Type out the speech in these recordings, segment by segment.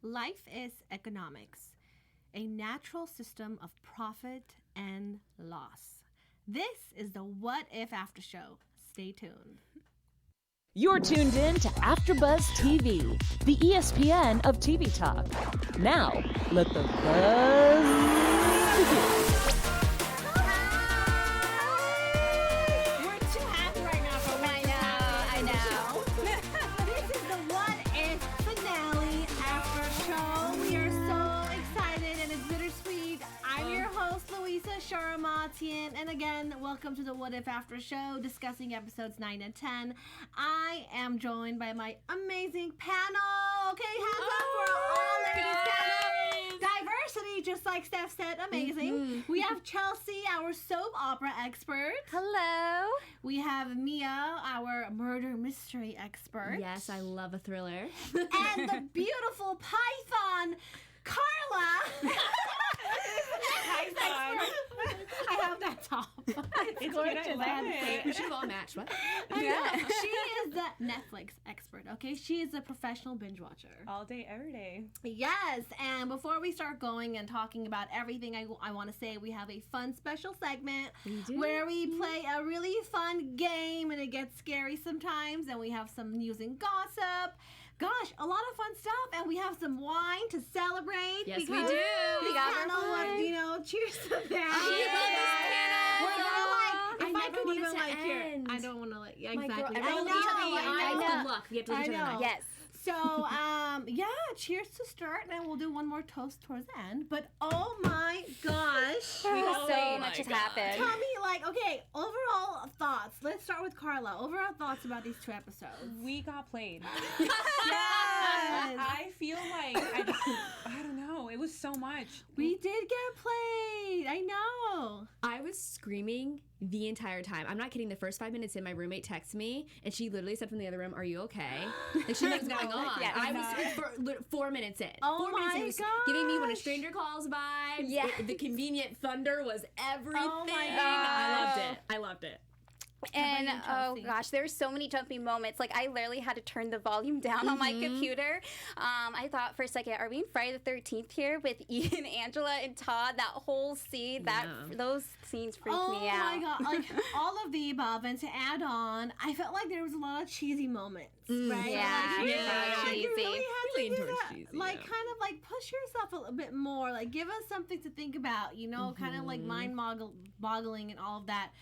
Life is economics, a natural system of profit and loss. This is the What If After Show. Stay tuned. You're tuned in to AfterBuzz TV, the ESPN of TV talk. Now, let the buzz begin. We're too happy right now for I know. This is the What If finale after show. We are so excited and it's bittersweet. I'm your host, Louisa Sharamatian, and again, welcome to the What If After Show, discussing episodes 9 and 10. I am joined by my amazing panel. Okay, hands up for all ladies panel. Diversity, just like Steph said, amazing. We have Chelsea, our soap opera expert. Hello. We have Mia, our murder mystery expert. Yes, I love a thriller. And the beautiful Python, Carla. I have that top. It's gorgeous. I love it. We should have all matched. What? I know. She is the Netflix expert, okay? She is a professional binge watcher. All day, every day. Yes, and before we start going and talking about everything, I want to say we have a fun special segment where we play a really fun game, and it gets scary sometimes, and we have some news and gossip. Gosh, a lot of fun stuff, and we have some wine to celebrate. Yes, we because do. This We got panel our wine. was, cheers to that. I We're gonna like, if I never could want it even to like here, end. I don't want to like, yeah, My girl, exactly. everyone look each other in the eyes. Good luck. We have to look each other in the eyes. Yes. So, yeah, cheers to start, and we'll do one more toast towards the end. But oh my gosh, So much has happened. tell me, like, okay, overall thoughts. Let's start with Carla. Overall thoughts about these two episodes. We got played. Yes, I feel like, I don't know. It was so much. we did get played. I know. I was screaming the entire time. I'm not kidding. The first 5 minutes in, my roommate texted me, and she literally said from the other room, "Are you okay?" Like she knew what was going on. Yeah, I I'm was 4 minutes in. Oh 4 minutes in, my it was giving me when a gosh. stranger calls vibes. Yeah. The convenient thunder was everything. Oh my I loved it. And How about you, oh Chelsea? gosh, there were so many jumpy moments. Like I literally had to turn the volume down on my computer. I thought for a second, are we in Friday the 13th here with Ian, Angela, and Todd? That whole scene, those scenes freaked me out. Oh my god, like all of the above, and to add on, I felt like there was a lot of cheesy moments, right? Yeah, like, yeah, like, you cheesy. really had Really to do towards that. cheesy, Like yeah. kind of like push yourself a little bit more, like give us something to think about, kind of like mind-boggling and all of that.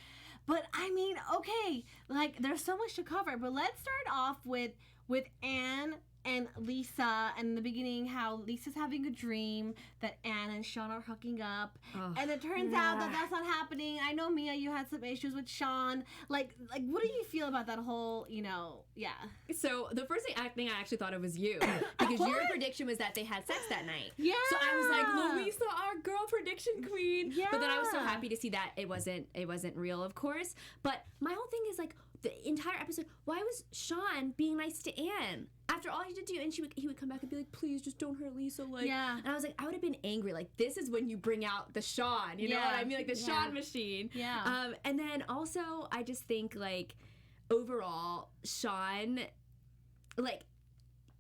But I mean, okay, like there's so much to cover. But let's start off with Anne and Lisa, and in the beginning, how Lisa's having a dream that Anne and Sean are hooking up, and it turns out that that's not happening. I know, Mia, you had some issues with Sean. Like, what do you feel about that whole, yeah? So the first thing I actually thought of was you, because your prediction was that they had sex that night. Yeah. So I was like, Louisa, our girl prediction queen. Yeah. But then I was so happy to see that it wasn't real, of course. But my whole thing is like the entire episode. Why was Sean being nice to Anne? After all he did to you, and he would come back and be like, please just don't hurt Lisa. Like, Yeah. And I was like, I would have been angry. Like, this is when you bring out the Sean, you know what I mean? Like the Sean machine. Yeah. And then also, I just think like overall, Sean, like,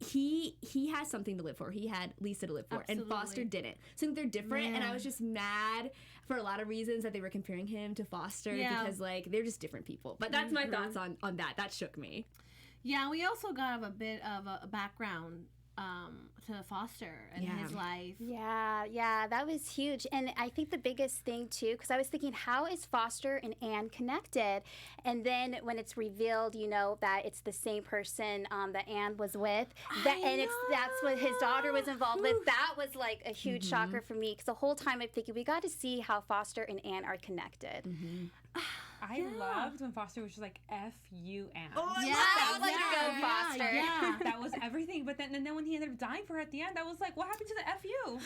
he has something to live for. He had Lisa to live for, Absolutely. and Foster didn't. So I think they're different, and I was just mad for a lot of reasons that they were comparing him to Foster because like they're just different people. But that's my thoughts on that. That shook me. Yeah, we also got a bit of a background to Foster and his life. Yeah, that was huge. And I think the biggest thing, too, because I was thinking, how is Foster and Anne connected? And then when it's revealed, that it's the same person that Anne was with, that's what his daughter was involved with, that was like a huge shocker for me. Because the whole time I'm thinking, we got to see how Foster and Anne are connected. I loved when Foster was just like, F you, Anne. I was like, go Foster. Yeah. That was everything. But then when he ended up dying for her at the end, I was like, what happened to the F you?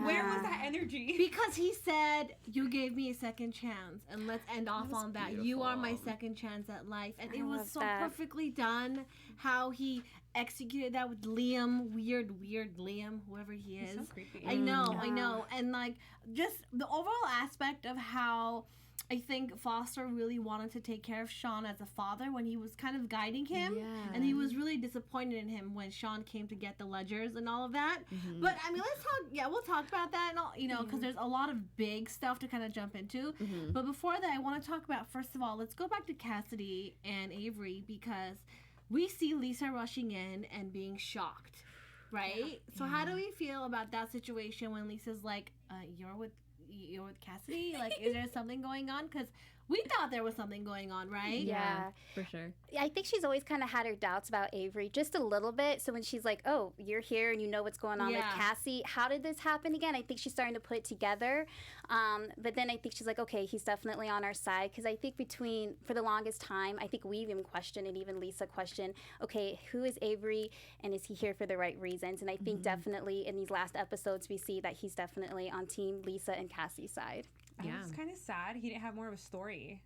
Where was that energy? Because he said, you gave me a second chance, and let's end off on that. You are my second chance at life. And it was love so that. perfectly done how he executed that with Liam, weird Liam, whoever he is. so creepy. I know. And like just the overall aspect of how I think Foster really wanted to take care of Sean as a father when he was kind of guiding him. Yeah. And he was really disappointed in him when Sean came to get the ledgers and all of that. But, I mean, let's talk, we'll talk about that and all, you know, because there's a lot of big stuff to kind of jump into. But before that, I want to talk about, first of all, let's go back to Cassidy and Avery, because we see Lisa rushing in and being shocked, right? So how do we feel about that situation when Lisa's like, you're with Cassidy? Like, is there something going on? Because we thought there was something going on, right? Yeah. For sure. I think she's always kind of had her doubts about Avery, just a little bit. So when she's like, oh, you're here and you know what's going on with Cassie, how did this happen again? I think she's starting to put it together. But then I think she's like, okay, he's definitely on our side. Because I think for the longest time, I think we even questioned, and even Lisa questioned, okay, who is Avery and is he here for the right reasons? And I think definitely in these last episodes, we see that he's definitely on team Lisa and Cassie's side. I was kind of sad he didn't have more of a story.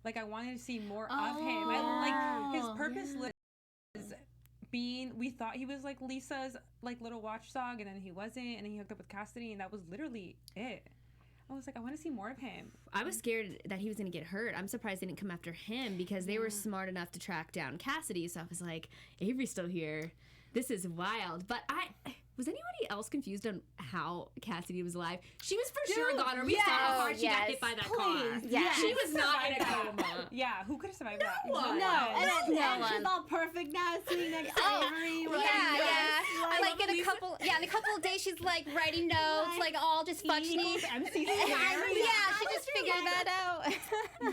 Like, I wanted to see more of him. Like, his purpose was being, we thought he was like Lisa's like little watchdog, and then he wasn't, and then he hooked up with Cassidy, and that was literally it. I was like, I want to see more of him. I was scared that he was going to get hurt. I'm surprised they didn't come after him, because they were smart enough to track down Cassidy. So I was like, Avery's still here. This is wild. But was anybody else confused on how Cassidy was alive? She was for sure gone, or we saw how hard she got hit by that car. Yeah. She was not in a coma. Yeah, who could have survived that? No, and she's all perfect now, sitting next to Avery. Like in a couple of days, she's like writing notes, like all just functioning. MC She just figured that out.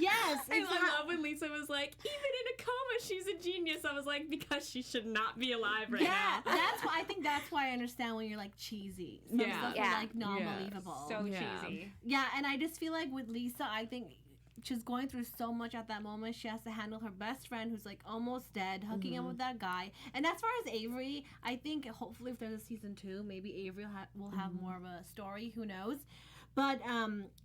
Yes, I love when Lisa was like, even in a coma, she's a genius. I was like, because she should not be alive right now. That's why I think that's why I understand when you're like cheesy. Some stuff is like non-believable. So cheesy. Yeah, and I just feel like with Lisa, I think she's going through so much at that moment. She has to handle her best friend who's like almost dead, hooking up with that guy. And as far as Avery, I think hopefully if there's a season 2, maybe Avery will have more of a story. Who knows? But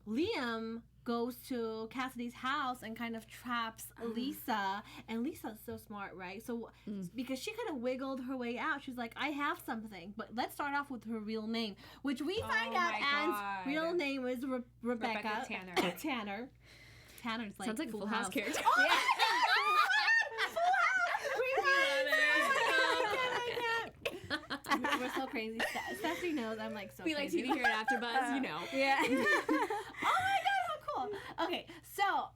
Liam goes to Cassidy's house and kind of traps Lisa. And Lisa's so smart, right? So because she kind of wiggled her way out, she's like, I have something. But let's start off with her real name, which we find out Anne's real name is Rebecca Tanner. Tanner. Tanner's like Sounds like Full House character. Oh yeah. We're so crazy. Stephanie knows I'm like so We like crazy. TV here at AfterBuzz, you know. Yeah. Oh my god, how cool. Okay, so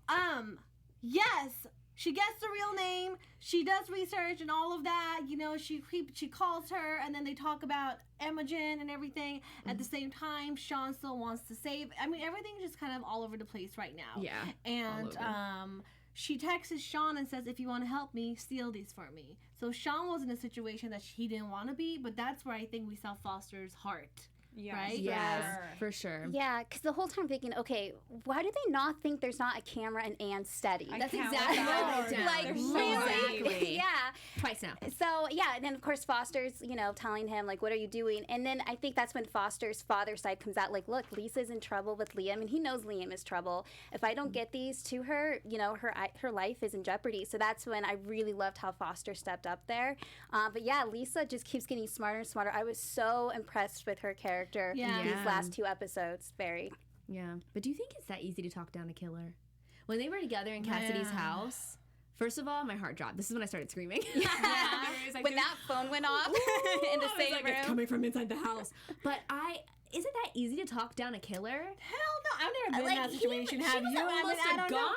yes, she gets the real name. She does research and all of that. You know, she calls her, and then they talk about Imogen and everything. At the same time, Sean still wants to save. I mean, everything's just kind of all over the place right now. Yeah. And she texts Sean and says, if you want to help me, steal these for me. So Sean was in a situation that he didn't want to be, but that's where I think we saw Foster's heart. Yes, right? Yes, for sure. Yeah, because the whole time thinking, okay, why do they not think there's not a camera in Anne's study? That's exactly what I like, really? really? Yeah. Twice now. So, yeah, and then, of course, Foster's, you know, telling him, like, what are you doing? And then I think that's when Foster's father's side comes out, like, look, Lisa's in trouble with Liam, and he knows Liam is trouble. If I don't get these to her, you know, her life is in jeopardy. So that's when I really loved how Foster stepped up there. But, yeah, Lisa just keeps getting smarter and smarter. I was so impressed with her character these last 2 episodes. Very. Yeah. But do you think it's that easy to talk down a killer? When they were together in Cassidy's house, first of all, my heart dropped. This is when I started screaming. Like, when that phone went off in the same room. It's coming from inside the house. But is it that easy to talk down a killer? Hell no. I've never been in that situation. Have you? Almost I don't a goner.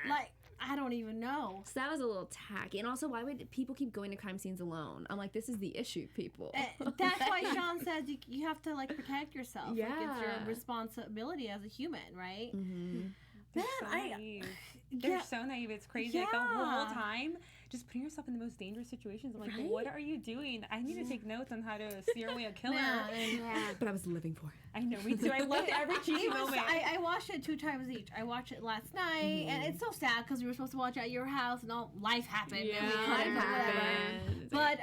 know. Like, I don't even know. So that was a little tacky. And also, why would people keep going to crime scenes alone? I'm like, this is the issue, people. That's why Sean says you have to, like, protect yourself. Yeah. Like, it's your responsibility as a human, right? Mm-hmm. They're so naive. It's crazy. Like, the whole time, just putting yourself in the most dangerous situations. I'm like, what are you doing? I need to take notes on how to steer away a killer. But I was living for it. I know, me too. I loved every cheesy moment. I watched it 2 times each. I watched it last night, and it's so sad because we were supposed to watch it at your house, and all life happened. Yeah, and we couldn't, happened. But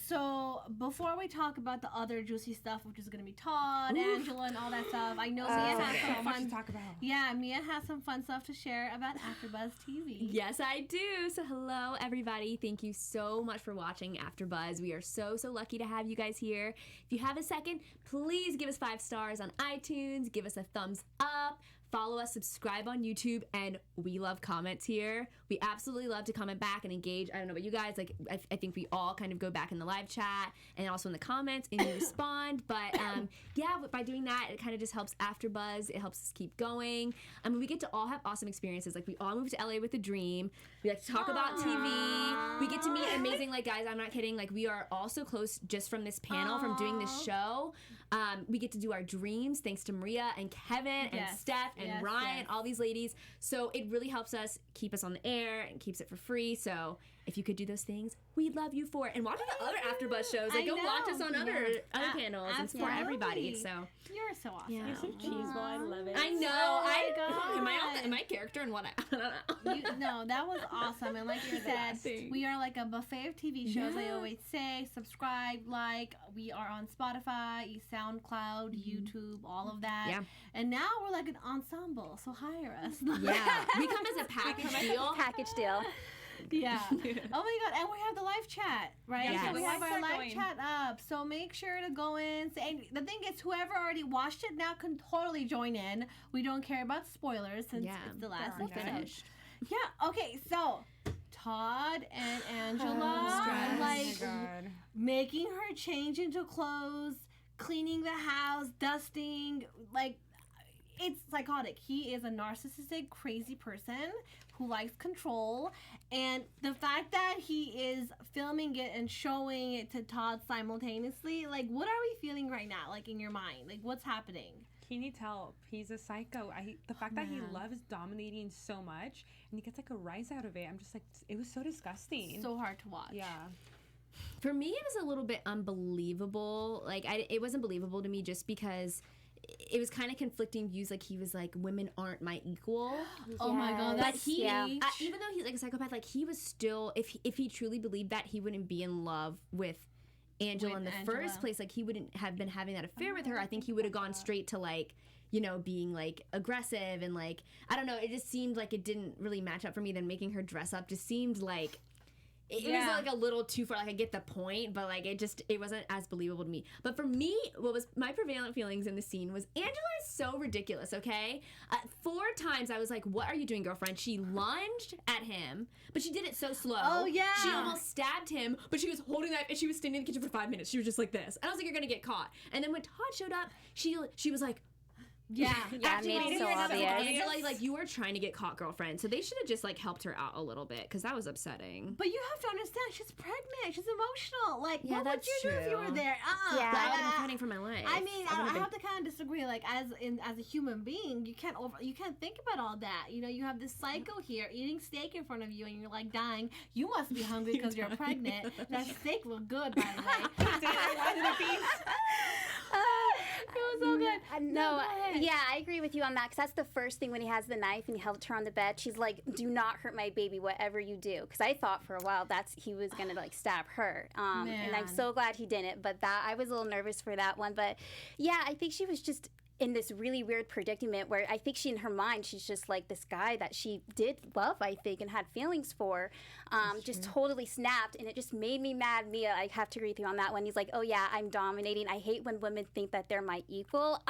so before we talk about the other juicy stuff, which is going to be Todd, Angela, and all that stuff, I know Mia has some so much fun to talk about. Yeah, Mia has some fun stuff to share about AfterBuzz TV. Yes, I do. So hello, So everybody, thank you so much for watching AfterBuzz. We are so lucky to have you guys here. If you have a second, please give us 5 stars on iTunes, give us a thumbs up, follow us, subscribe on YouTube, and we love comments here. We absolutely love to comment back and engage. I don't know about you guys, like I think we all kind of go back in the live chat and also in the comments and you respond. But yeah, by doing that, it kind of just helps AfterBuzz. It helps us keep going. We get to all have awesome experiences. Like we all moved to LA with a dream. We like to talk about TV. We get to meet amazing, like guys, I'm not kidding. Like we are all so close just from this panel, from doing this show. We get to do our dreams thanks to Maria and Kevin and Steph and Ryan, all these ladies. So it really helps us keep us on the air and keeps it for free. So if you could do those things, we'd love you for it. And watch the other AfterBuzz shows. Like go watch us on other panels and support everybody. So you're so awesome. Yeah. You're so cheeseball. I love it. I know. Am I character and what? I don't know. No, that was awesome. And like you said, we are like a buffet of TV shows. I always say, subscribe, like. We are on Spotify, SoundCloud, YouTube, all of that. Yeah. And now we're like an ensemble, so hire us. Yeah. We come as a package deal. Package deal. Yeah. Oh my God. And we have the live chat, right? Yes. So we have our live chat up. So make sure to go in. And the thing is, whoever already watched it now can totally join in. We don't care about spoilers since it's the last episode. Yeah. Okay. So Todd and Angela, making her change into clothes, cleaning the house, dusting, like. It's psychotic. He is a narcissistic, crazy person who likes control. And the fact that he is filming it and showing it to Todd simultaneously, like, what are we feeling right now, like, in your mind? Like, what's happening? He needs help. He's a psycho. The fact that he loves dominating so much and he gets, like, a rise out of it. I'm just like, it was so disgusting. So hard to watch. Yeah. For me, it was a little bit unbelievable. Like, it wasn't believable to me just because it was kind of conflicting views. Like he was like, women aren't my equal. Oh my God, but he even though he's like a psychopath, like he was still, if he truly believed that, he wouldn't be in love with Angela in the first place. Like he wouldn't have been having that affair with her. I think he would have gone straight to like, you know, being like aggressive and like, I don't know, it just seemed like it didn't really match up for me. Then making her dress up just seemed like it was like a little too far. Like I get the point, but like it wasn't as believable to me. But for me, what was my prevalent feelings in the scene was Angela is so ridiculous. Okay, 4 times I was like, "What are you doing, girlfriend?" She lunged at him, but she did it so slow. Oh yeah, she almost stabbed him, but she was holding that and she was standing in the kitchen for 5 minutes. She was just like this. I was like, "You're gonna get caught." And then when Todd showed up, she was like. Yeah, it made it so obvious. Angela, like, you were trying to get caught, girlfriend. So they should have just, like, helped her out a little bit, because that was upsetting. But you have to understand, she's pregnant. She's emotional. Like, what would you do if you were there? Yeah, I would have been fighting for my life. I mean, I have to kind of disagree. Like, as a human being, you can't think about all that. You know, you have this psycho here eating steak in front of you, and you're like dying. You must be hungry because you're pregnant. That steak looked good, by the way. It was so good. No, yeah, I agree with you on that, because that's the first thing when he has the knife and he helped her on the bed. She's like, "Do not hurt my baby, whatever you do," because I thought for a while he was gonna like stab her. And I'm so glad he didn't. But I was a little nervous for that one. But yeah, I think she was just in this really weird predicament where I think in her mind, she's just like this guy that she did love, I think, and had feelings for, just totally snapped, and it just made me mad. Mia, I have to agree with you on that one. He's like, "Oh yeah, I'm dominating. I hate when women think that they're my equal."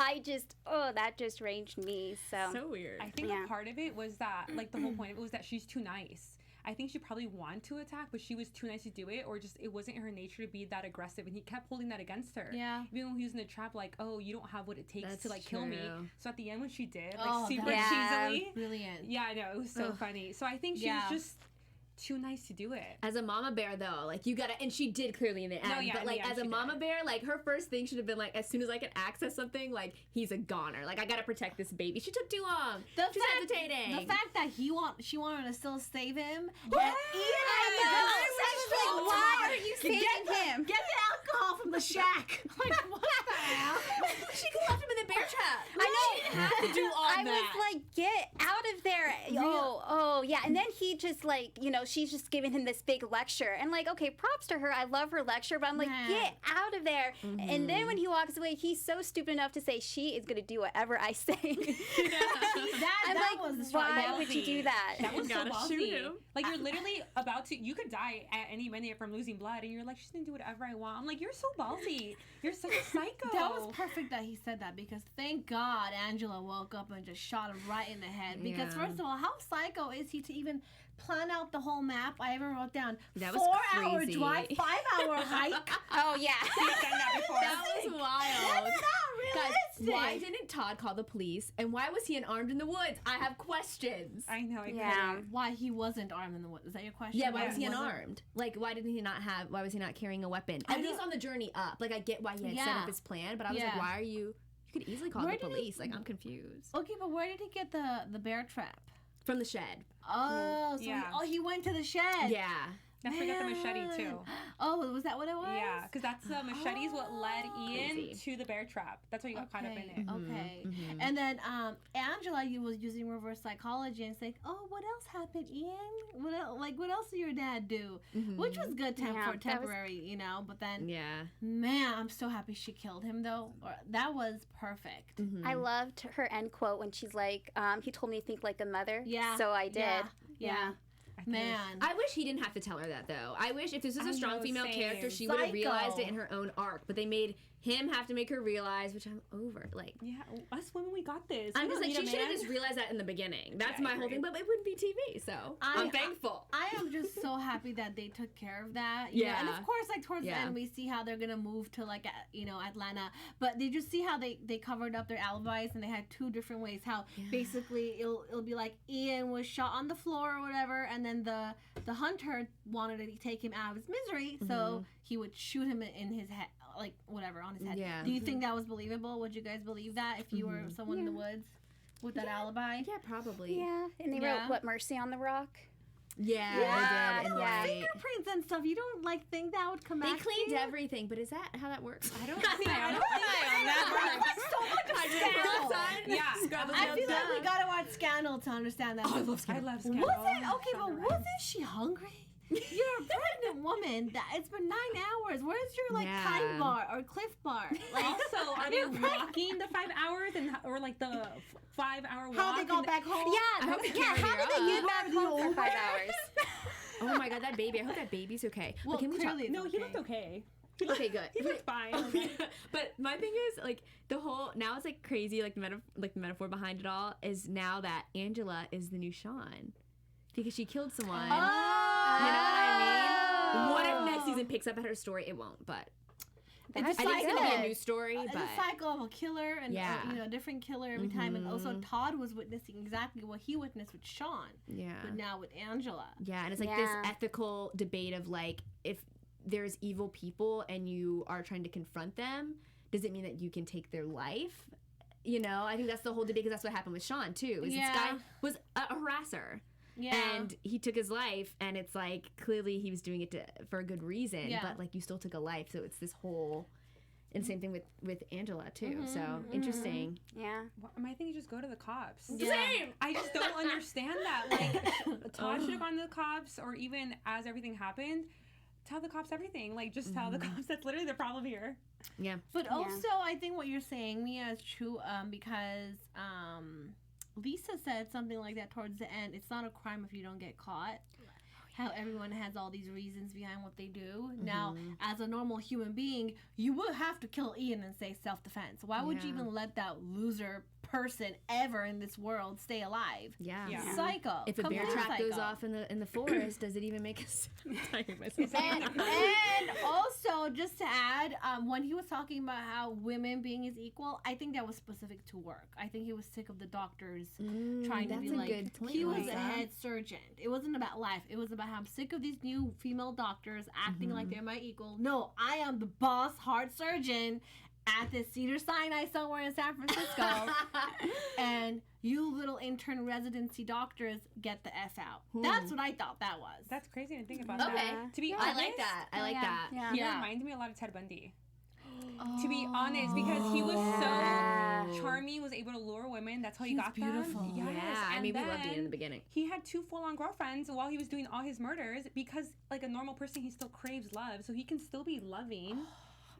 That just ranged me. So weird. I think a part of it was that, like, the whole point of it was that she's too nice. I think she probably wanted to attack, but she was too nice to do it, or just it wasn't her nature to be that aggressive, and he kept holding that against her. Yeah. Even when he was in the trap, like, "Oh, you don't have what it takes to like kill me." So at the end when she did, like, super cheesily, brilliant. Yeah, I know, it was so funny. So I think she was just too nice to do it. As a mama bear, though, like, you gotta, and she did clearly in the end, but like as a mama bear, like her first thing should have been like, as soon as I can access something, like, he's a goner. Like, I gotta protect this baby. She took too long. She's hesitating. The fact that she wanted to still save him. Why are you saving him? Get the alcohol from the shack. Like, what the hell? She could have left him in the bear trap. I know. She didn't have to do all that. I was like, get out of there. yeah, and then he just like, she's just giving him this big lecture. And like, okay, props to her. I love her lecture, but I'm like, get out of there. And then when he walks away, he's so stupid enough to say, she is going to do whatever I say. I'm like, why would you do that? That was so Gotta shoot ballsy. him. Like, you're literally you could die at any minute from losing blood, and you're like, she's gonna do whatever I want. I'm like, you're so ballsy. You're such a psycho. That was perfect that he said that, because thank God Angela woke up and just shot him right in the head. Because first of all, how psycho is he to even plan out the whole map? I even wrote down That was 4-hour crazy. drive, 5-hour hike. Oh, yeah. We've done that before. That was wild. That's not Guys, realistic. why didn't Todd call the police? And why was he unarmed in the woods? I have questions. I know. Yeah. Why he wasn't armed in the woods? Is that your question? Yeah, why was he wasn't- unarmed? Like, why was he not carrying a weapon? At least on the journey up. Like, I get why he had set Yeah. up his plan, but I was Yeah. like, why are you could easily call Where the did he- police. Like, I'm confused. Okay, but where did he get the bear trap? From the shed. Oh, so Yeah. he went to the shed. Yeah. Don't forget the machete too. Oh, was that what it was? Yeah, because that's the machete's what led Ian Crazy. to the bear trap. That's why you got caught up in it. Okay. And then Angela, you was using reverse psychology and saying, "Oh, what else happened, Ian? What else did your dad do?" Which was good Yeah, for that was- temporary, But then, Yeah. man, I'm so happy she killed him though. That was perfect. I loved her end quote when she's like, he told me to think like a mother. Yeah. So I did. Yeah. Man. I wish he didn't have to tell her that, though. I wish if this was a I strong know, female same. character, she would have Psycho. realized it in her own arc. But they made him have to make her realize, which I'm over. Like, Yeah, us women, we got this. I'm We just don't like, she need a should have man. just realized that in the beginning. That's Yeah, I my whole agree. thing, but it wouldn't be TV, so I'm thankful. I am just so happy that they took care of that. Yeah. And of course, like towards the Yeah. end, we see how they're gonna move to like Atlanta. But did you see how they covered up their alibis and they had two different ways? How basically it'll be like Ian was shot on the floor or whatever, and then the hunter wanted to take him out of his misery, so he would shoot him in his head, like whatever on his head. Yeah. Do you think that was believable? Would you guys believe that if you were someone in the woods with that alibi? Yeah, probably. Yeah. And they Yeah. wrote, what, Mercy on the Rock? Yeah, Yeah, they did. And yeah. like, fingerprints and stuff. You don't think that would come they back to cleaned you? everything, but is that how that works? I don't think I don't so much of Scandal. Yeah. I feel like we gotta watch Scandal to understand that. Oh, I love I Scandal. love Scandal. Wasn't okay, but Shonda wasn't she hungry? You're a pregnant woman. It's been 9 hours. Where's your Yeah. time bar or Cliff bar? Like, Also, are they walking the 5 hours or like the 5-hour walk? how they got back home? Yeah. hope they Yeah. carried How her did they get up. back home for 5 hours? Oh my god, that baby. I hope that baby's okay. Well, but can we talk? clearly it's No, he looked okay. Okay, good. He looked fine. But my thing is like the whole now it's like crazy like the metaphor behind it all is now that Angela is the new Sean because she killed someone. You know what I mean? What if next season picks up at her story? It won't, but It's I think it's gonna be a good. new story. It's But a cycle of a killer and Yeah. a different killer every time. And also Todd was witnessing exactly what he witnessed with Sean, yeah, but now with Angela. yeah, and it's like Yeah. this ethical debate of like if there's evil people and you are trying to confront them, does it mean that you can take their life? You know, I think that's the whole debate because that's what happened with Sean too. Is Yeah. this guy was a harasser. Yeah. And he took his life, and it's like clearly he was doing it for a good reason, Yeah. but like you still took a life, so it's this whole, and same thing with Angela too. So interesting. Yeah. Well, my thing is just go to the cops. Yeah. Same. I just don't understand that. Like, Todd should have gone to the cops, or even as everything happened, tell the cops everything. Like, just tell the cops that's literally the problem here. Yeah. But also, I think what you're saying, Mia, is true because Lisa said something like that towards the end. It's not a crime if you don't get caught. How everyone has all these reasons behind what they do. Now, as a normal human being, you would have to kill Ian and say self-defense. Why would you Yeah. even let that loser person ever in this world stay alive? Yeah. Yeah. Psycho. If a bear Complete trap goes psycho. off in the forest, does it even make us? And also, just to add, when he was talking about how women being his equal, I think that was specific to work. I think he was sick of the doctors trying to that's be a like, good point, he was Lisa. a head surgeon. It wasn't about life. It was about how I'm sick of these new female doctors acting like they're my equal. No, I am the boss heart surgeon at this Cedars-Sinai somewhere in San Francisco. And you little intern residency doctors get the F out. That's what I thought that was. That's crazy to think about Okay. that. To be I honest, like that. I like that. Yeah. he Yeah. reminds me a lot of Ted Bundy. To be honest, because he was so charming, was able to lure women. That's how he He's got beautiful. them. Yes. Yeah, I And mean, we loved Ian in then the beginning. He had 2 full-on girlfriends while he was doing all his murders because, like a normal person, he still craves love, so he can still be loving.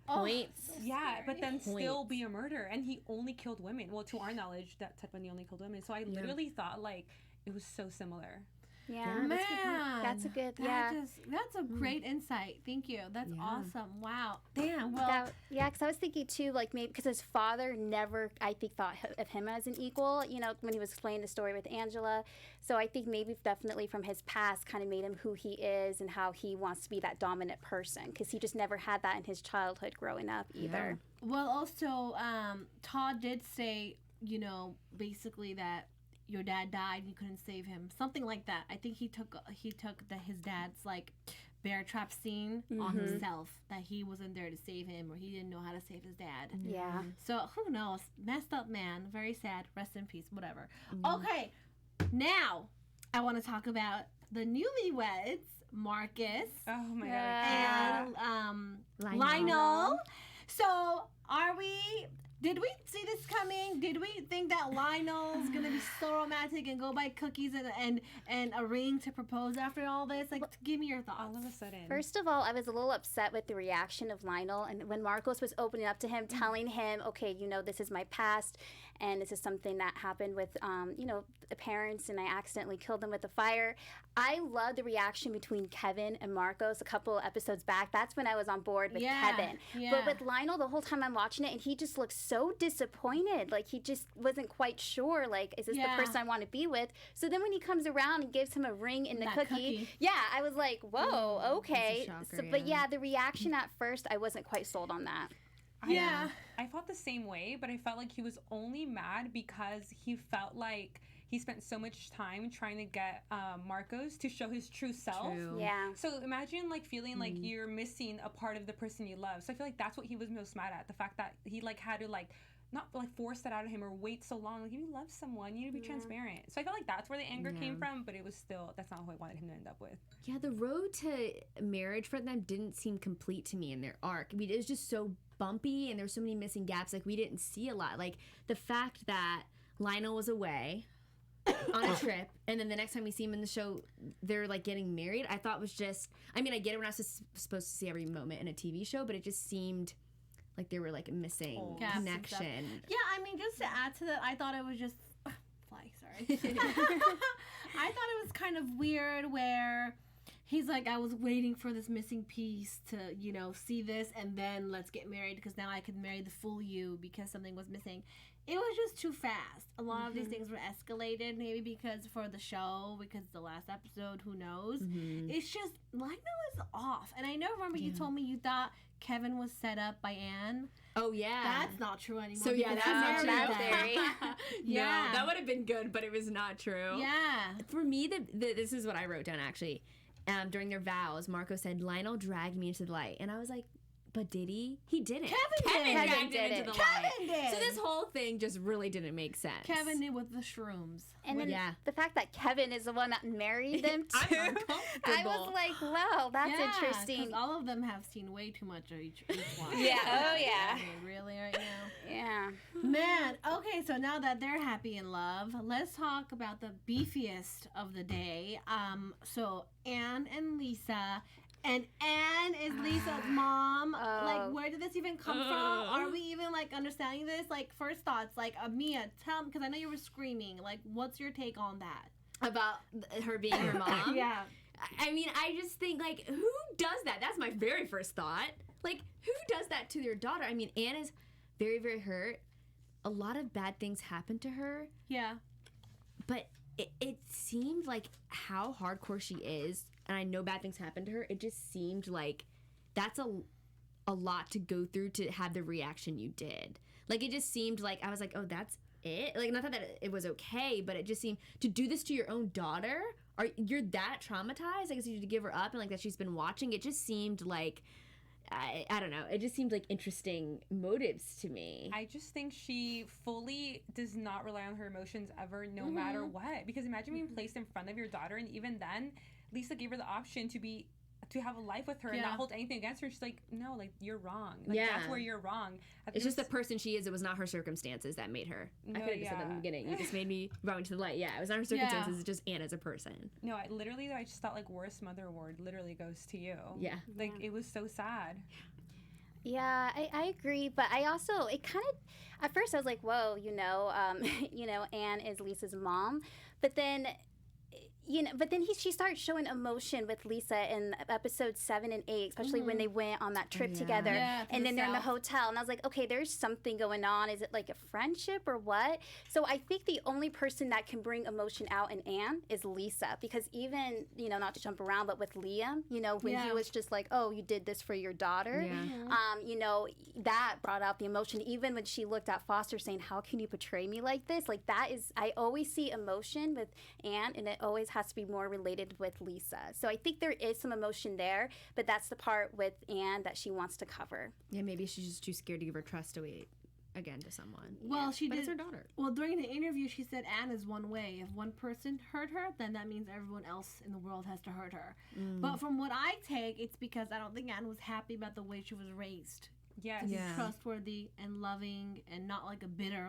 Points. Yeah, but then still Points. be a murderer, and he only killed women. Well, to our knowledge, that Ted Bundy only killed women. So I literally thought like it was so similar. Yeah. Man, That's a good, that's a great insight. Thank you. That's Yeah. awesome. Wow. Damn. Well, Because I was thinking too, like maybe because his father never, I think, thought of him as an equal. You know, when he was explaining the story with Angela. So I think maybe definitely from his past, kind of made him who he is and how he wants to be that dominant person. Because he just never had that in his childhood growing up either. well, also, Todd did say, you know, basically that your dad died and you couldn't save him, something like that. I think he took his dad's like bear trap scene on himself, that he wasn't there to save him or he didn't know how to save his dad. Yeah. So who knows? Messed up man, very sad. Rest in peace. Whatever. Okay, now I want to talk about the newlyweds, Marcus Oh my Yeah. and Lionel. So did we see this coming? Did we think that Lionel's gonna be so romantic and go buy cookies and a ring to propose after all this? Like, give me your thoughts. All of a sudden. First of all, I was a little upset with the reaction of Lionel, and when Marcos was opening up to him, telling him, okay, you know, this is my past, and this is something that happened with, you know, the parents, and I accidentally killed them with the fire. I love the reaction between Keven and Marcos a couple of episodes back. That's when I was on board with Keven. Yeah. But with Lionel, the whole time I'm watching it, and he just looks so disappointed. Like, he just wasn't quite sure, like, is this the person I want to be with? So then when he comes around and gives him a ring and the cookie, yeah, I was like, whoa, okay. shocker, So, but yeah, the reaction at first, I wasn't quite sold on that. I felt the same way, but I felt like he was only mad because he felt like he spent so much time trying to get Marcos to show his true self. Yeah. So imagine like feeling like you're missing a part of the person you love. So I feel like that's what he was most mad at. The fact that he like had to like not like force that out of him or wait so long. Like if you love someone, you need to be transparent. So I feel like that's where the anger came from, but it was still, that's not who I wanted him to end up with. Yeah, the road to marriage for them didn't seem complete to me in their arc. I mean, it was just so bumpy and there were so many missing gaps. Like we didn't see a lot. Like the fact that Lionel was away on a trip, and then the next time we see him in the show, they're like getting married. I thought was just, I mean, I get it, we're not supposed to see every moment in a TV show, but it just seemed like they were like missing Gaps and stuff. connection. Yeah, I mean, just to add to that, I thought it was just sorry. I thought it was kind of weird where he's like, I was waiting for this missing piece to, you know, see this and then let's get married because now I can marry the full you because something was missing. It was just too fast. A lot of these things were escalated, maybe because for the show, because the last episode, who knows. It's just, Lionel is off. And I know, remember you told me you thought Keven was set up by Anne. Oh yeah, That's not true anymore. So yeah, because that's he not married true. them. No, that would have been good, but it was not true. Yeah. For me, this is what I wrote down actually. During their vows, Marco said, Lionel dragged me into the light. And I was like, but did he? He didn't. Kevin dragged did him it. into the light. Kevin did. So this whole thing just really didn't make sense. Kevin did with the shrooms. And then the fact that Keven is the one that married them too, I'm uncomfortable. I was like, wow, that's Yeah, 'cause interesting. all of them have seen way too much of each one. Yeah, oh yeah. I mean, really, right now? Yeah. Man, okay, so now that they're happy in love, let's talk about the beefiest of the day. So Anne and Lisa. And Anne is Lisa's mom. Like, where did this even come from? Are we even, like, understanding this? Like, first thoughts, like, Mia, tell me, because I know you were screaming. Like, what's your take on that? About her being her mom? Yeah. I mean, I just think, like, who does that? That's my very first thought. Like, who does that to their daughter? I mean, Anne is very, very hurt. A lot of bad things happened to her. Yeah. But it seemed like how hardcore she is, and I know bad things happened to her, it just seemed like that's a lot to go through to have the reaction you did. Like, it just seemed like, I was like, oh, that's it? Like, not that it was okay, but it just seemed, to do this to your own daughter? You're that traumatized? I guess you need to give her up, and like that she's been watching. It just seemed like, I don't know. It just seemed like interesting motives to me. I just think she fully does not rely on her emotions ever, no matter what. Because imagine being placed in front of your daughter, and even then, Lisa gave her the option to be to have a life with her and not hold anything against her. She's like, no, like, you're wrong. Like, that's where you're wrong. It's just the person she is. It was not her circumstances that made her. I could have said that in the beginning. You just made me wrong to the light. Yeah, it was not her circumstances. It's just Anne as a person. No, I just thought, like, worst mother award literally goes to you. Yeah. Like, it was so sad. Yeah, I agree, but I also, it kind of, at first I was like, whoa, Anne is Lisa's mom, but then, she started showing emotion with Lisa in episodes 7 and 8, especially when they went on that trip together, and then they're in the hotel, and I was like, okay, there's something going on. Is it like a friendship or what? So I think the only person that can bring emotion out in Anne is Lisa, because even, not to jump around, but with Liam, when he was just like, oh, you did this for your daughter, that brought out the emotion. Even when she looked at Foster saying, how can you portray me like this? Like, that is, I always see emotion with Anne, and it always has to be more related with Lisa. So I think there is some emotion there, but that's the part with Anne that she wants to cover. Yeah, maybe she's just too scared to give her trust away again to someone. Well, she but did. It's her daughter. Well, during the interview, she said Anne is one way. If one person hurt her, then that means everyone else in the world has to hurt her. But from what I take, it's because I don't think Anne was happy about the way she was raised. Yes. To be trustworthy and loving and not like a bitter,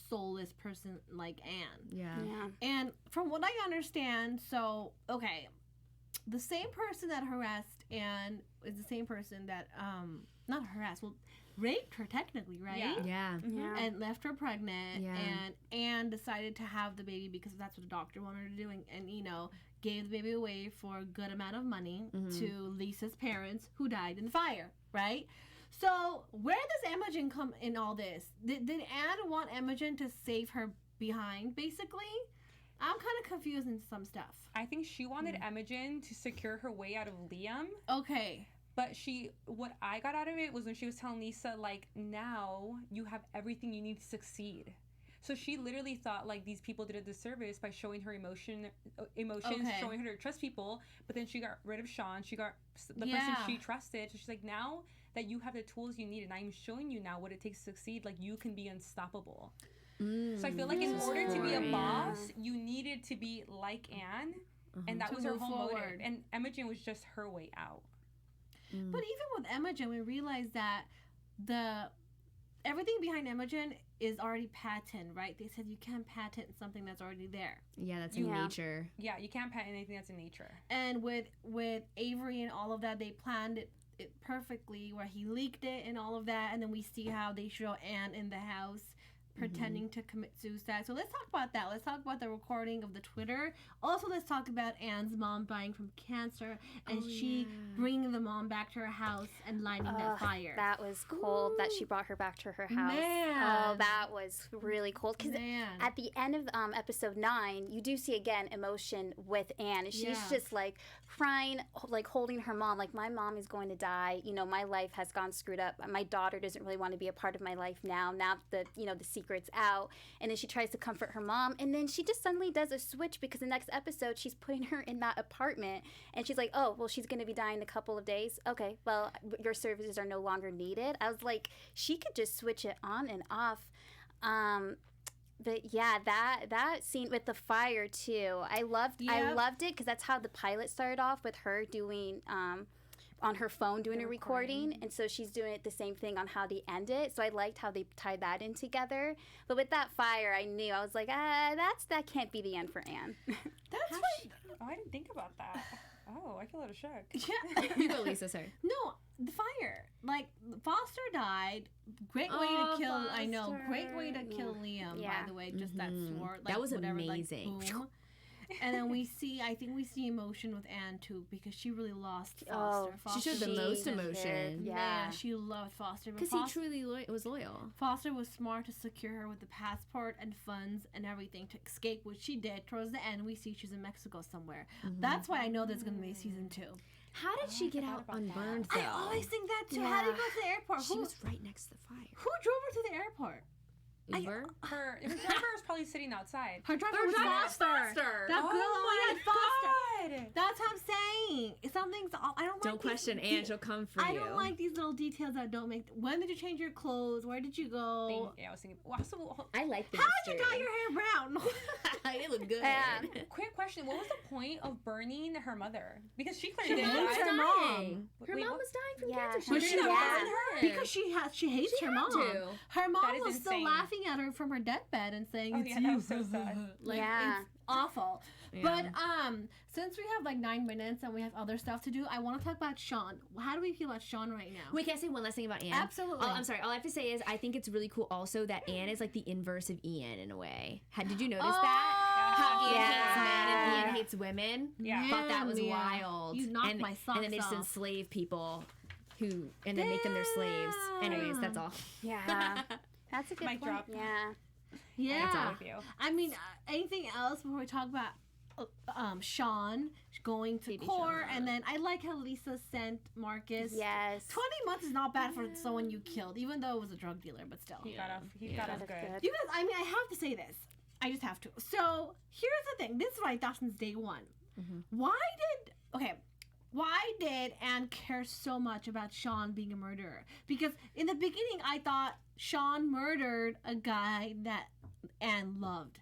soulless person like Anne. Yeah. And from what I understand, so, okay, the same person that harassed Anne is the same person that, not harassed, well, raped her technically, right? Yeah. And left her pregnant. Yeah. And Anne decided to have the baby because that's what the doctor wanted her to do. And gave the baby away for a good amount of money to Lisa's parents who died in the fire, right? So where does Imogen come in all this? Did Anne want Imogen to save her behind, basically? I'm kind of confused in some stuff. I think she wanted Imogen to secure her way out of Liam. Okay. But what I got out of it was when she was telling Lisa, like, now you have everything you need to succeed. So she literally thought, like, these people did a disservice by showing her emotions, showing her to trust people. But then she got rid of Sean. She got the person she trusted. So she's like, now that you have the tools you need, and I'm showing you now what it takes to succeed, like, you can be unstoppable. So I feel like in order to be a boss, you needed to be like Anne, and that was her whole motive. And Imogen was just her way out. But even with Imogen, we realized that everything behind Imogen is already patent, right? They said you can't patent something that's already there. Yeah, that's in nature. Yeah, you can't patent anything that's in nature. And with Avery and all of that, they planned it perfectly, where he leaked it and all of that, and then we see how they show Anne in the house pretending to commit suicide. So let's talk about that. Let's talk about the recording of the Twitter. Also, let's talk about Anne's mom dying from cancer and she bringing the mom back to her house and lighting that fire. That was cold. That she brought her back to her house. Man. Oh, that was really cold. Because at the end of episode 9, you do see again emotion with Anne. She's just like crying, like holding her mom. Like, my mom is going to die. My life has gone screwed up. My daughter doesn't really want to be a part of my life now. Now the secret's out. And then she tries to comfort her mom. And then she just suddenly does a switch, because the next episode she's putting her in that apartment. And she's like, oh, well, she's going to be dying in a couple of days. Okay, well, your services are no longer needed. I was like, she could just switch it on and off. But yeah, that scene with the fire too, I loved it, because that's how the pilot started off, with her doing on her phone doing a recording, and so she's doing it the same thing on how they end it. So I liked how they tied that in together. But with that fire, I knew, I was like, that can't be the end for Anne. That's what. Oh, I didn't think about that. Oh, I feel a little shook. Yeah. You go, Lisa, sorry. No, the fire. Like, Foster died. Great way to kill. Foster. I know. Great way to kill Liam. Yeah. By the way, just that sword. Like, that was whatever, amazing. Like, boom. And then we see emotion with Anne too, because she really lost Foster. She showed the most emotion. Yeah, she loved Foster. Because he truly was loyal. Foster was smart to secure her with the passport and funds and everything to escape, which she did. Towards the end, we see she's in Mexico somewhere. That's why I know there's going to be a season 2. How did she get out unburned, though? I always think that too. How did you go to the airport? She was right next to the fire. Who drove her to the airport? Uber? Her driver was probably sitting outside. Her driver was Foster. That girl only had Foster. That's what I'm saying. Something's off. I don't like Don't question Anne. She'll come for you. I don't like these little details that don't make. When did you change your clothes? Where did you go? Yeah, I was thinking. Wow, I like the How did you dye your hair brown? It looked good. Quick question: what was the point of burning her mother? Because she clearly Her didn't mom's die. her mom. Her mom was dying from cancer. Was she didn't not? burn her. Because she hates her mom. to. Her mom That is was still insane. laughing at her from her deathbed and saying, Oh, "It's yeah, you." that was so sad. Like, Yeah. it's awful. Yeah. But since we have like 9 minutes and we have other stuff to do, I want to talk about Sean. How do we feel about Sean right now? Wait, can I say one last thing about Anne? Absolutely. I'm sorry. All I have to say is I think it's really cool also that Anne is like the inverse of Ian in a way. Did you notice that? How Ian hates men and Ian hates women? Yeah. Thought that was Man, wild. You knocked my socks And then they just off. enslave people and then make them their slaves. Anyways, that's all. Yeah. That's a good Mic point. drop. Yeah. Yeah. With you. I mean, anything else before we talk about Sean going to Baby court? Sean. And then I like how Lisa sent Marcus. Yes. 20 months is not bad for someone you killed, even though it was a drug dealer, but still. He got off That's good. good. You guys, I mean, I have to say this. I just have to. So here's the thing. This is what I thought since day one. Why did Anne care so much about Sean being a murderer? Because in the beginning, I thought Sean murdered a guy that Anne loved.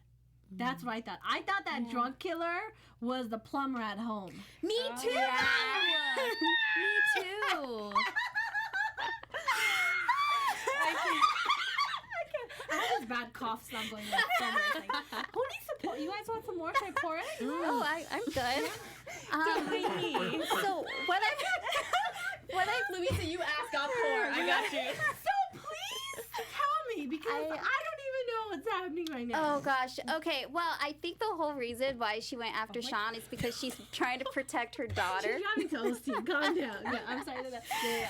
That's what I thought. I thought that drug killer was the plumber at home. Me too. yeah. Me too. I have this bad cough, so I'm going like somewhere. It's like, who needs support? You guys want some more? Should I pour it? Oh, I'm good. So what I Louisa, you ask, I'll pour. I got you. So please tell me, because I don't even know what's happening right now. Oh gosh. Okay. Well, I think the whole reason why she went after Sean is because she's trying to protect her daughter. She's trying to toast. Calm down. Yeah, I'm sorry that. Yeah.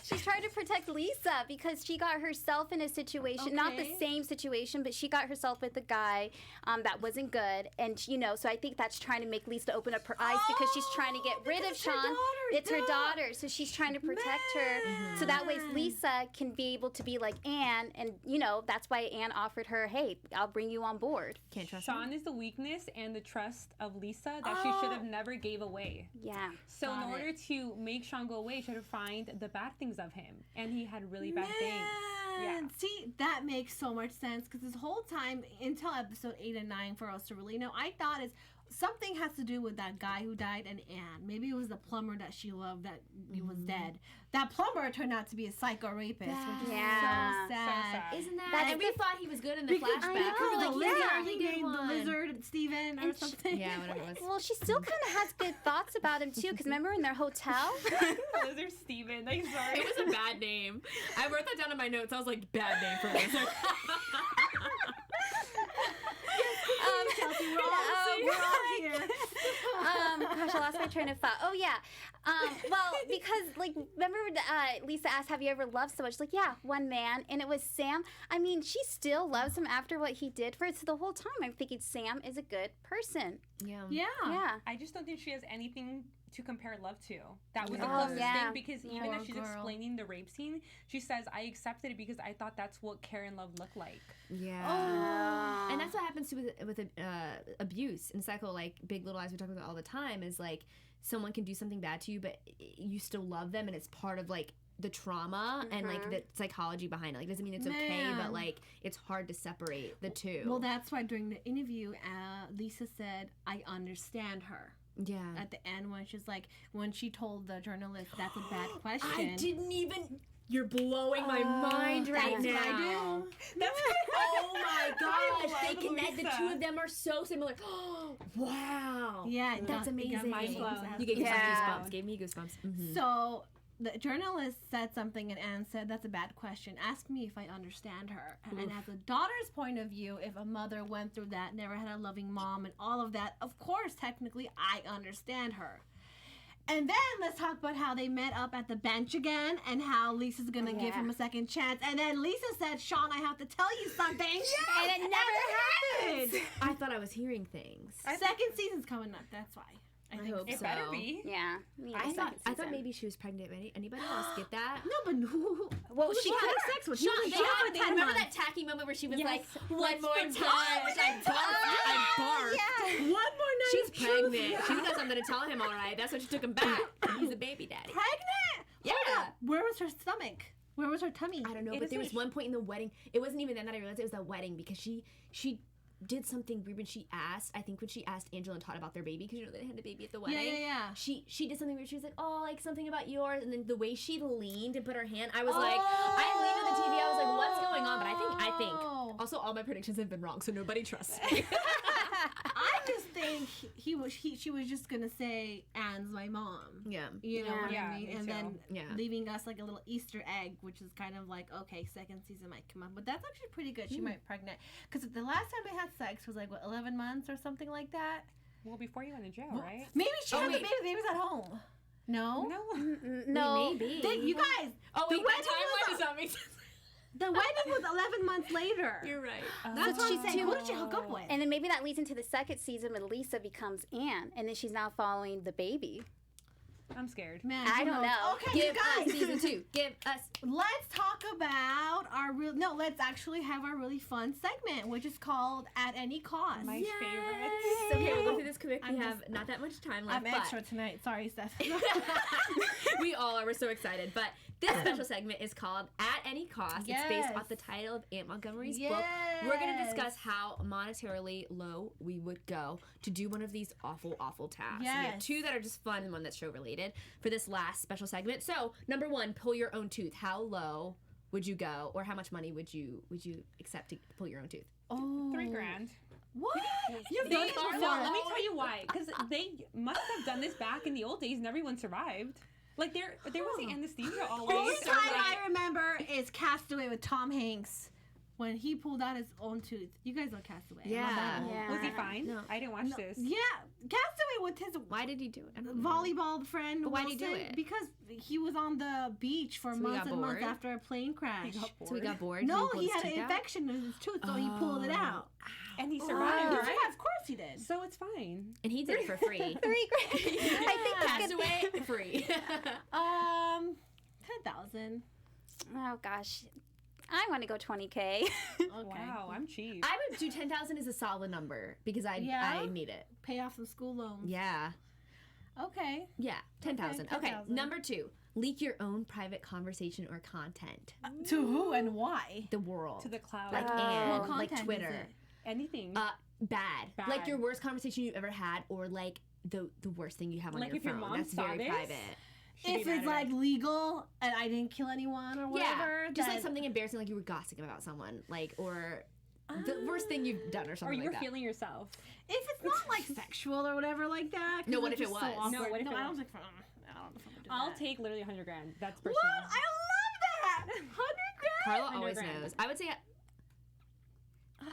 She's trying to protect Lisa because she got herself in a situation, not the Okay. same situation, but she got herself with a guy that wasn't good. And, so I think that's trying to make Lisa open up her eyes because she's trying to get rid of because it's her Sean. daughter, It's her duh. daughter. So she's trying to protect her. So that way Lisa can be able to be like Anne. And, that's why Anne offered her, hey, I'll bring you on board. Can't trust Sean is the weakness and the trust of Lisa that she should have never gave away. Yeah. So in order to make Sean go away, she had to find the bad things of him, and he had really bad things. Yeah. Man, see, that makes so much sense because this whole time until episode 8 and 9, for us to really know, I thought something has to do with that guy who died and Anne. Maybe it was the plumber that she loved that he was dead. That plumber turned out to be a psycho rapist, which is Yeah. so sad. Isn't that? That's And we thought he was good in the Because flashback. the We were like, lizard, yeah, he he did named the one. lizard Steven or something. Yeah, whatever it was. Well, she still kind of has good thoughts about him, too, because remember in their hotel? Lizard Steven, like, sorry. It was a bad name. I wrote that down in my notes. I was like, bad name for lizard. Chelsea, we're all here. Gosh, I lost my train of thought. Oh, yeah. Well, because, remember Lisa asked, have you ever loved someone? She's like, yeah, one man, and it was Sam. I mean, she still loves him after what he did for her. So the whole time I'm thinking Sam is a good person. Yeah. Yeah. I just don't think she has anything to compare love to. That was the Oh, closest yeah. thing, because even Poor as she's girl. explaining the rape scene, she says, I accepted it because I thought that's what care and love looked like. Yeah. And that's what happens to with abuse in psycho, like Big Little Lies we talk about all the time, is like someone can do something bad to you, but you still love them, and it's part of like the trauma and like the psychology behind it. Like, doesn't mean it's okay, Man. but like it's hard to separate the two. Well, that's why during the interview, Lisa said, I understand her. yeah. At the end, when she told the journalist, that's a bad question. I didn't even. You're blowing my mind right that's now. what I do. That's Oh my gosh, love they connect. The Lisa. two of them are so similar. Wow. Yeah, That's amazing. mind blown. You gave me Yeah. goosebumps. Gave me goosebumps. Mhm. So the journalist said something, and Anne said, that's a bad question. Ask me if I understand her. And as a daughter's point of view, if a mother went through that, never had a loving mom and all of that, of course, technically, I understand her. And then let's talk about how they met up at the bench again and how Lisa's going to give him a second chance. And then Lisa said, Sean, I have to tell you something. And it never happened. I thought I was hearing things. Second season's coming up, that's why. I I think hope It so. better be. Yeah. We need a I second thought season. maybe she was pregnant. Anybody else get that? No, but who? Well, who she had had sex with? She She was they in jail had, for 10 remember months. that tacky moment where she was Yes. like, one Let's more pretend. time. I barfed. Yeah. One more night. She's of truth. pregnant. She knows I'm going to tell him, all right. That's what she took him back. He's a baby daddy. Pregnant? Yeah. Hold up. Where was her stomach? Where was her tummy? I don't know, It but there was isn't- one point in the wedding. It wasn't even then that I realized it was that wedding because she did something weird when she asked. I think when she asked Angela and Todd about their baby because they had a baby at the wedding. Yeah. She did something weird. She was like, oh, like something about yours, and then the way she leaned and put her hand, I was like, I leaned to the TV. I was like, what's going on? But I think. Also, all my predictions have been wrong, so nobody trusts me. I just think she was just gonna say Anne's my mom. Yeah. You know what Yeah, I mean? me And too. then Yeah. leaving us like a little Easter egg, which is kind of like, okay, second season might come up. But that's actually pretty good. She might be pregnant. Because the last time they had sex was like, what, 11 months or something like that? Well, before you went to jail, right? Maybe she Oh, had the wait. baby. The baby was at home. No? No. No. Maybe. You guys, Oh, the wait, that wedding timeline was does not make sense. the wedding was 11 months later. You're right. That's what she's I'm saying. too- Who did she hook up with? And then maybe that leads into the second season when Lisa becomes Anne, and then she's now following the baby. I'm scared. Man, I who don't knows? know. Okay, Give you us guys. season 2. Give us. Let's talk about let's actually have our really fun segment, which is called At Any Cost. My Yay! favorites. Okay, we'll go through this quick. I'm We have not that much time left. I'm but extra tonight. Sorry, Steph. we all are. We're so excited. But this special segment is called At Any Cost. It's Yes. based off the title of Aunt Montgomery's book. We're going to Yes. discuss how monetarily low we would go to do one of these awful, awful tasks. We have Yes. 2 that are just fun and one that's show related for this last special segment. So, number 1, pull your own tooth. How low would you go, or how much money would you accept to pull your own tooth? Oh. $3,000. What? You've They, done it before. no, let me tell you why. Because they must have done this back in the old days, and everyone survived. Like there wasn't anesthesia always. Only so, time like, I remember is Castaway with Tom Hanks when he pulled out his own tooth. You guys know Castaway. I'm not Yeah. that old. Yeah. was he fine? No. I didn't watch this. Yeah, Castaway with his Why did he do it? I don't know. volleyball friend. But why did he do Wilson, it? Because he was on the beach for So he months got and months bored? after a plane crash. He got So he got bored? No, pulled he his had an tooth out? infection in his tooth, so he pulled it out. And he He survived, right? survived, of course he did. So it's fine. And he did it for free. $3,000. I think that's good. Castaway, free. 10,000. Oh gosh, I want to go 20K. Okay. Wow, I'm cheap. I would do 10,000 is a solid number because I need it. Pay off some school loans. Yeah. Okay. Yeah, 10,000. Okay, Okay, 10,000. number 2, leak your own private conversation or content. To who and why? The world. To the cloud. like What and content like is Twitter. it? Anything. Bad. Bad. Like your worst conversation you've ever had, or like the worst thing you have on Like your if your phone. mom That's saw very this? private. She'd be If mad it's at like us. legal and I didn't kill anyone or whatever. Yeah, just like then- something embarrassing, like you were gossiping about someone, like or the worst thing you've done or or something you like were that. feeling yourself. If it's not like sexual or whatever like that. 'cause No, what it's if it just so was? awkward. No, what if it I don't was? think. I don't know if I'm gonna do I'll that. take literally $100,000. That's What? personal. I love that. 100 grand. Carla 100 always grand. knows. I would say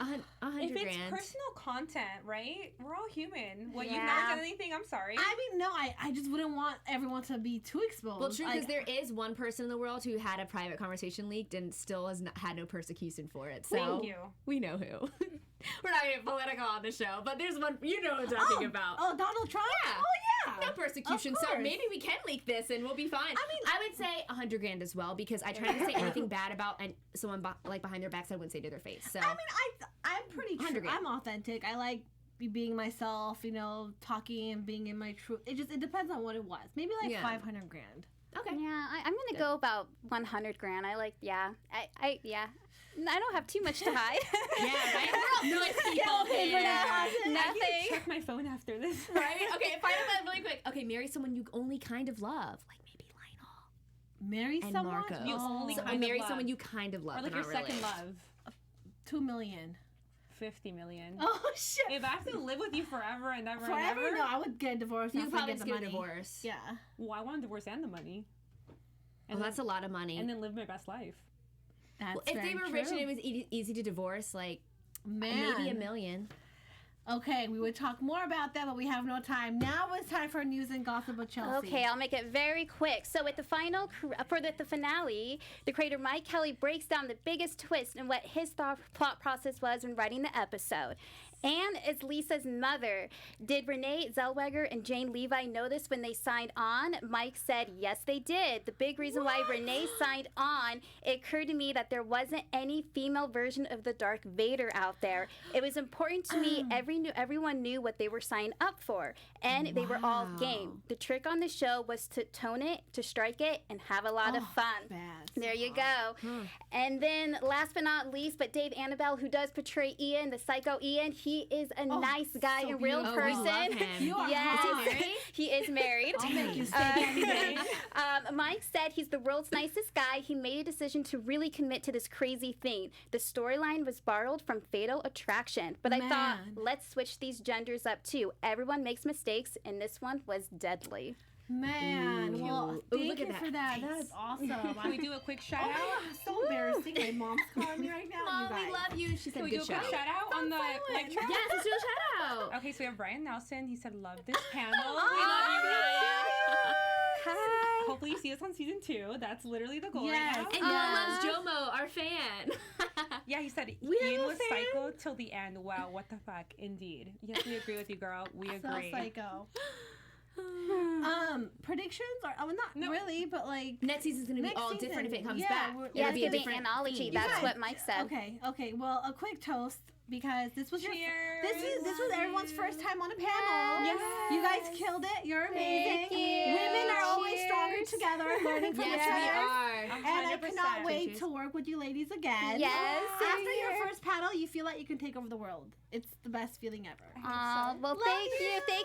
a hundred If it's grand. personal content, right? We're all human. What, you've Yeah. not done anything? I'm sorry. I mean, no, I just wouldn't want everyone to be too exposed. Well, true, Like, because there is one person in the world who had a private conversation leaked and still has not, had no persecution for it. So Thank you. we know who. We're not getting political on the show, but there's one you know what I'm talking about. Oh, Donald Trump? Yeah. Oh, yeah. No persecution, Of so course. maybe we can leak this and we'll be fine. I mean- I would say 100 grand as well because I try not to say anything bad about and someone like behind their backs I wouldn't say to their face. So I mean, I'm pretty 100 true. grand. I'm authentic. I like being myself, you know, talking and being in my truth. It depends on what it was. Maybe like Yeah. 500 grand. okay. Yeah, I'm gonna go about 100 grand. I like, yeah, I don't have too much to hide. Yeah, right? We're all nice people here. I need to Nothing. check my phone after this. Right? Okay, final one really quick. Okay, marry someone you only kind of love. Like maybe Lionel Marry and someone? Marcos. You only So, kind of marry love. someone you kind of love. Or like but your not second really. love. 2 million. 50 million. Oh, shit. If I have to live with you forever and ever and Forever? ever, No, I would get divorced You after could probably I get just the get a money. divorce. Yeah. well, I want a divorce and the money. Well, that's a lot of money. And then live my best life. That's Well, if they very were rich and true. it was easy to divorce, like Man. maybe $1 million. Okay, we would talk more about that, but we have no time. Now it's time for news and gossip with Chelsea. Okay, I'll make it very quick. So, at the the finale, the creator Mike Kelly breaks down the biggest twist and what his thought process was when writing the episode. Anne is Lisa's mother. Did Renee Zellweger and Jane Levi know this when they signed on? Mike said, yes, they did. The big reason why Renee signed on, it occurred to me that there wasn't any female version of the Darth Vader out there. It was important to me. Everyone knew what they were signed up for, and they were all game. The trick on the show was to tone it, to strike it, and have a lot of fun. There you go. And then last but not least, but Dave Annabelle, who does portray Ian, the psycho Ian, he is a nice guy, a real person. We love him. You are Yes, hot. he is married. I'll make you stay any day. Mike said he's the world's nicest guy. He made a decision to really commit to this crazy thing. The storyline was borrowed from Fatal Attraction, but I thought, let's switch these genders up too. Everyone makes mistakes, and this one was deadly. Man, well, thank look at you that for that. face. That is awesome. Can we do a quick shout Oh my out? God, so embarrassing. My mom's calling me right now. Mom, you guys. we love you. She said Can we do good a quick show. shout out on the live chat? Yes, let's do a shout out. Okay, so we have Brian Nelson. He said, love this panel. We love Oh, you, Brian. Hi. Hopefully you see us on season 2. That's literally the goal Yes. right And now. Ian loves Jomo, our fan. Yeah, he said We have Ian a was fan. psycho till the end. Wow, what the fuck? Indeed. Yes, we agree with you, girl. We So agree. psycho. Predictions are not really, but like Next season's gonna be Next all different if it season, comes yeah, back. we're- Yeah, It'll it's be a gonna be different analogy. theme. That's guys, what Mike said. Okay. Well, a quick toast because this was your Cheers. this was everyone's first time on a panel. Yes. You guys killed it. You're amazing. Thank you. Women are always Cheers. stronger together, learning from Yes, each we other. are. And I 100%. cannot wait Cheers. to work with you ladies again. Yes, After same your here. first panel, you feel like you can take over the world. It's the best feeling ever. Well, thank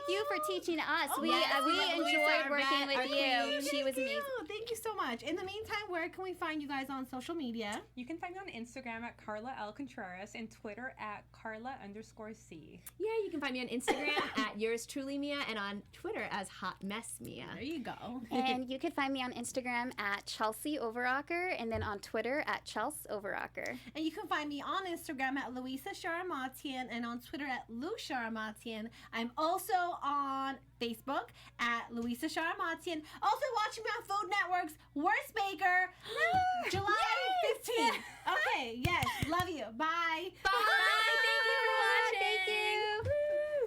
you for teaching us. Oh, we yes, we we love enjoyed Lisa, our working vet, with our you. queen. She was amazing. Thank you so much. In the meantime, where can we find you guys on social media? You can find me on Instagram at Carla L. Contreras and Twitter at Carla_C. Yeah, you can find me on Instagram at yours truly Mia and on Twitter as Hot Mess Mia. There you go. And you can find me on Instagram at Chelsea Overrocker and then on Twitter at Chelsea Overrocker. And you can find me on Instagram at Louisa Sharamatian and on Twitter at Lou Sharamatian. I'm also on Facebook at Louisa Sharamatian. Also watching me on Food Network's Worst Baker, July 15th. Okay, yes, love you. Bye. Bye. Thank you for watching. Thank you.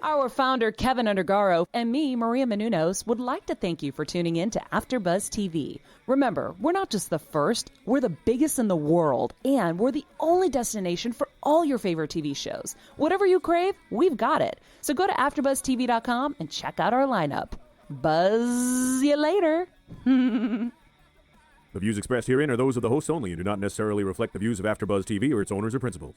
Our founder, Keven Undergaro, and me, Maria Menounos, would like to thank you for tuning in to AfterBuzz TV. Remember, we're not just the first, we're the biggest in the world, and we're the only destination for all your favorite TV shows. Whatever you crave, we've got it. So go to AfterBuzzTV.com and check out our lineup. Buzz you later. The views expressed herein are those of the hosts only and do not necessarily reflect the views of AfterBuzz TV or its owners or principals.